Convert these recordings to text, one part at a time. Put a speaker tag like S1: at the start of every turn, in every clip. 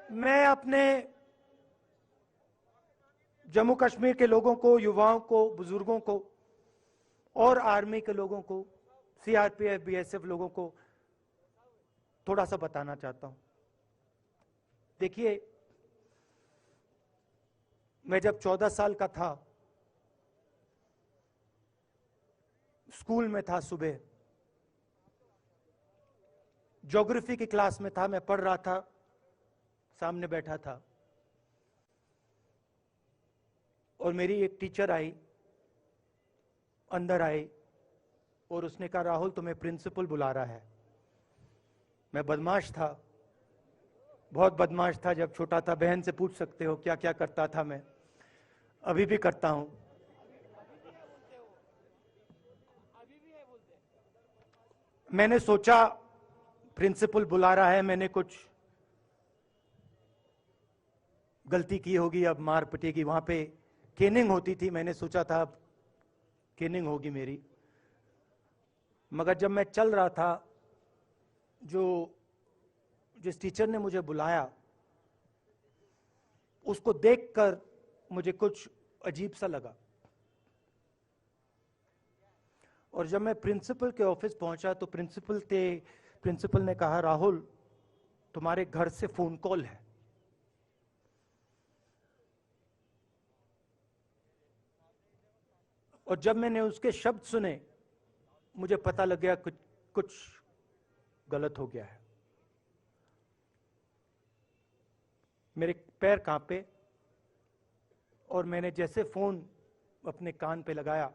S1: मैं अपने जम्मू कश्मीर के लोगों को, युवाओं को, बुजुर्गों को और आर्मी के लोगों को, सीआरपीएफ, बीएसएफ लोगों को थोड़ा सा बताना चाहता हूं। देखिए, मैं जब 14 साल का था, स्कूल में था, सुबह ज्योग्राफी की क्लास में था, मैं पढ़ रहा था, सामने बैठा था और मेरी एक टीचर आई, अंदर आई और उसने कहा, राहुल तुम्हें प्रिंसिपल बुला रहा है। मैं बदमाश था, बहुत बदमाश था जब छोटा था। बहन से पूछ सकते हो क्या क्या करता था मैं, अभी भी करता हूं। मैंने सोचा प्रिंसिपल बुला रहा है, मैंने कुछ गलती की होगी, अब मार पिटेगी। वहां पे केनिंग होती थी, मैंने सोचा था अब केनिंग होगी मेरी। मगर जब मैं चल रहा था, जिस टीचर ने मुझे बुलाया, उसको देखकर मुझे कुछ अजीब सा लगा। और जब मैं प्रिंसिपल के ऑफिस पहुंचा तो प्रिंसिपल ने कहा, राहुल तुम्हारे घर से फोन कॉल है। और जब मैंने उसके शब्द सुने, मुझे पता लग गया कुछ गलत हो गया है। मेरे पैर कांपे और मैंने जैसे फोन अपने कान पे लगाया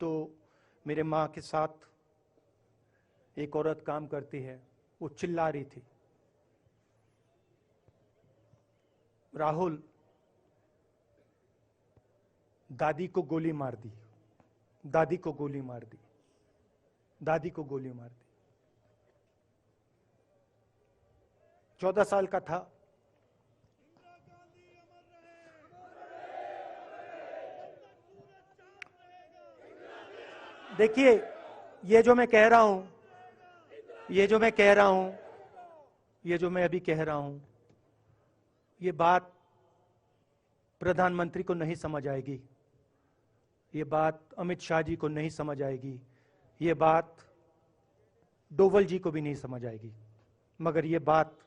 S1: तो मेरे मां के साथ एक औरत काम करती है, वो चिल्ला रही थी, राहुल दादी को गोली मार दी, दादी को गोली मार दी, दादी को गोली मार दी। 14 साल का था। देखिए, ये जो मैं कह रहा हूं, ये जो मैं कह रहा हूं, ये जो मैं अभी कह रहा हूं, ये बात प्रधानमंत्री को नहीं समझ आएगी, ये बात अमित शाह जी को नहीं समझ आएगी, ये बात डोवल जी को भी नहीं समझ आएगी, मगर ये बात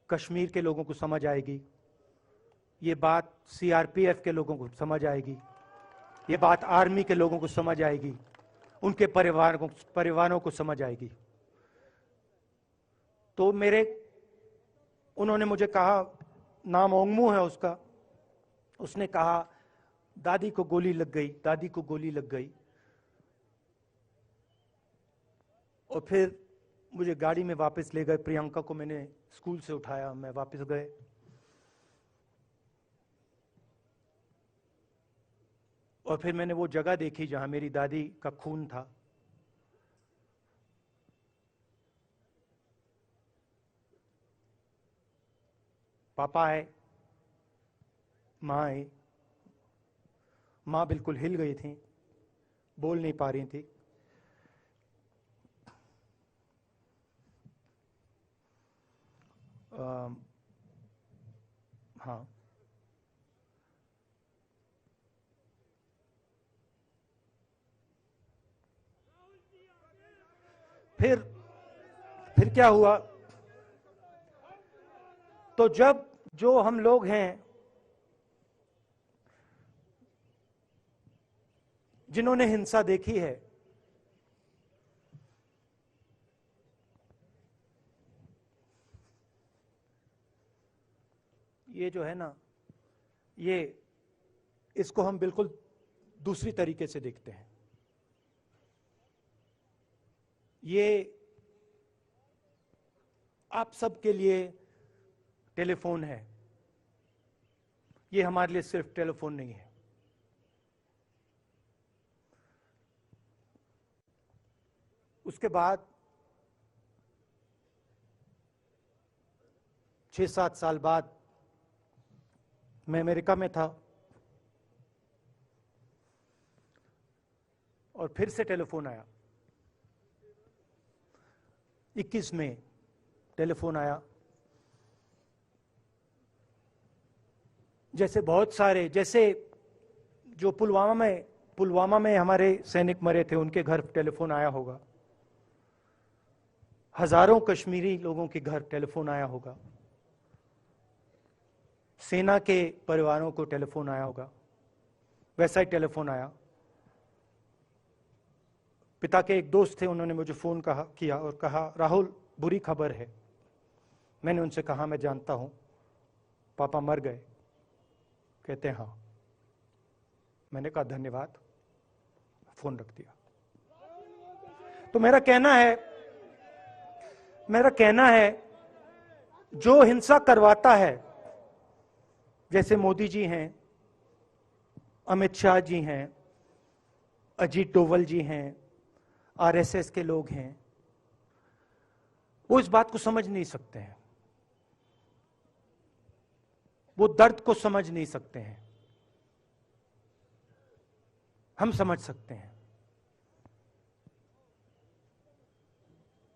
S1: कश्मीर के लोगों को समझ आएगी, ये बात सीआरपीएफ के लोगों को समझ आएगी, ये बात आर्मी के लोगों को समझ आएगी, उनके परिवारों को समझ आएगी। तो उन्होंने मुझे कहा, नाम ओंगमू है उसका, उसने कहा दादी को गोली लग गई, दादी को गोली लग गई। और फिर मुझे गाड़ी में वापस ले गए, प्रियंका को मैंने स्कूल से उठाया, मैं वापस गए। और फिर मैंने वो जगह देखी जहां मेरी दादी का खून था। पापा आए, मां आई, मां बिल्कुल हिल गई थी, बोल नहीं पा रही थी। हाँ, फिर क्या हुआ, तो जब जो हम लोग हैं जिन्होंने हिंसा देखी है, ये जो है ना, इसको हम बिल्कुल दूसरी तरीके से देखते हैं। ये आप सबके लिए टेलीफोन है, ये हमारे लिए सिर्फ टेलीफोन नहीं है। उसके बाद 6-7 साल बाद मैं अमेरिका में था और फिर से टेलीफोन आया 21 मई टेलीफोन आया। जैसे बहुत सारे, जैसे जो पुलवामा में हमारे सैनिक मरे थे, उनके घर टेलीफोन आया होगा। हजारों कश्मीरी लोगों के घर टेलीफोन आया होगा। सेना के परिवारों को टेलीफोन आया होगा। वैसा ही टेलीफोन आया। पिता के एक दोस्त थे, उन्होंने मुझे फोन किया और कहा, राहुल बुरी खबर है। मैंने उनसे कहा, मैं जानता हूं, पापा मर गए। कहते हैं हाँ। मैंने कहा धन्यवाद, फोन रख दिया। तो मेरा कहना है जो हिंसा करवाता है, जैसे मोदी जी हैं, अमित शाह जी हैं, अजीत डोवल जी हैं, आरएसएस के लोग हैं, वो इस बात को समझ नहीं सकते हैं, वो दर्द को समझ नहीं सकते हैं। हम समझ सकते हैं।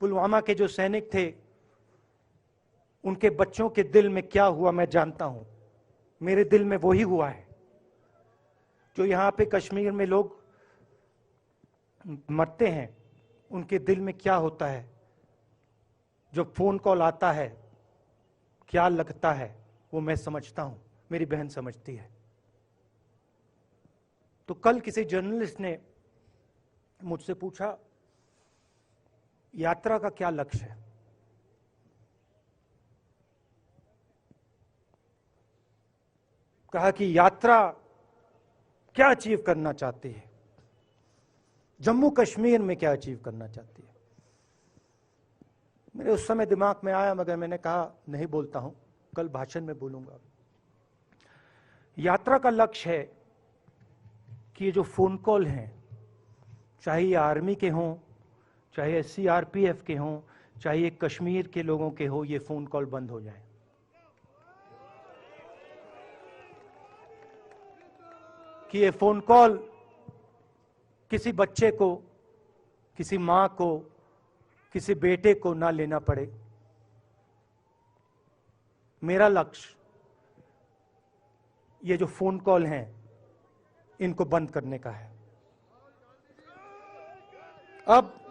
S1: पुलवामा के जो सैनिक थे, उनके बच्चों के दिल में क्या हुआ मैं जानता हूं। मेरे दिल में वही हुआ है जो यहां पे कश्मीर में लोग मरते हैं, उनके दिल में क्या होता है। जो फोन कॉल आता है, क्या लगता है, वो मैं समझता हूं, मेरी बहन समझती है। तो कल किसी जर्नलिस्ट ने मुझसे पूछा, यात्रा का क्या लक्ष्य है। कहा कि यात्रा क्या अचीव करना चाहती है, जम्मू कश्मीर में क्या अचीव करना चाहती है। मेरे उस समय दिमाग में आया, मगर मैंने कहा नहीं बोलता हूं, कल भाषण में बोलूंगा। यात्रा का लक्ष्य है कि ये जो फोन कॉल हैं, चाहे ये आर्मी के हों, चाहे सीआरपीएफ के हों, चाहे ये कश्मीर के लोगों के हो, ये फोन कॉल बंद हो जाए। कि ये फोन कॉल किसी बच्चे को, किसी मां को, किसी बेटे को ना लेना पड़े। मेरा लक्ष्य ये जो फोन कॉल हैं, इनको बंद करने का है। अब